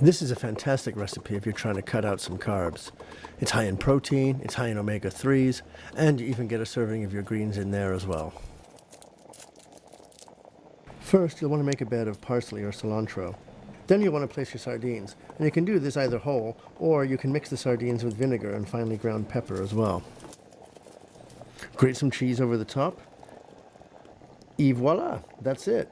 This is a fantastic recipe if you're trying to cut out some carbs. It's high in protein, it's high in omega-3s, and you even get a serving of your greens in there as well. First, you'll want to make a bed of parsley or cilantro. Then you'll want to place your sardines, and you can do this either whole, or you can mix the sardines with vinegar and finely ground pepper as well. Grate some cheese over the top. Et voila, that's it.